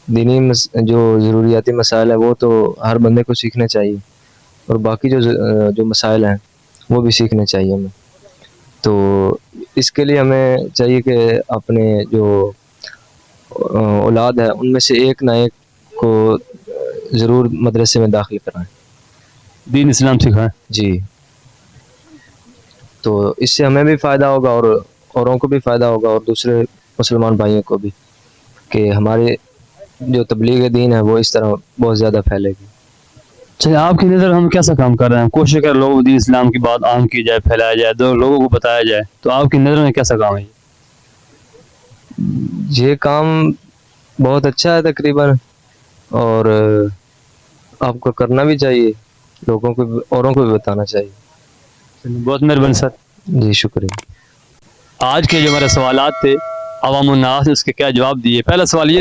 دینی جو ضروریاتی مسائل ہیں وہ تو ہر بندے کو سیکھنے چاہیے، اور باقی جو مسائل ہیں وہ بھی سیکھنے چاہیے ہمیں. تو اس کے لیے ہمیں چاہیے کہ اپنے جو اولاد ہے ان میں سے ایک نہ ایک کو ضرور مدرسے میں داخل کرائیں. دین اسلام سکھائیں. جی، تو اس سے ہمیں بھی فائدہ ہوگا اور اوروں کو بھی فائدہ ہوگا، اور دوسرے مسلمان بھائیوں کو بھی، کہ ہمارے جو تبلیغ دین ہے وہ اس طرح بہت زیادہ پھیلے گی. چلیے، آپ کی نظر ہم کیسا کام کر رہے ہیں؟ کوشش کر لوگوں دین اسلام کی بات عام کی جائے، پھیلایا جائے، دو لوگوں کو بتایا جائے، تو آپ کی نظر میں کیسا کام ہے یہ؟ یہ کام بہت اچھا ہے تقریباً، اور آپ کو کرنا بھی چاہیے، لوگوں کو اوروں کو بھی بتانا چاہیے. بہت مہربانی سر. جی شکریہ. آج کے جو ہمارے سوالات تھے عوام الناس اس کے کیا جواب دیے. پہلا سوال یہ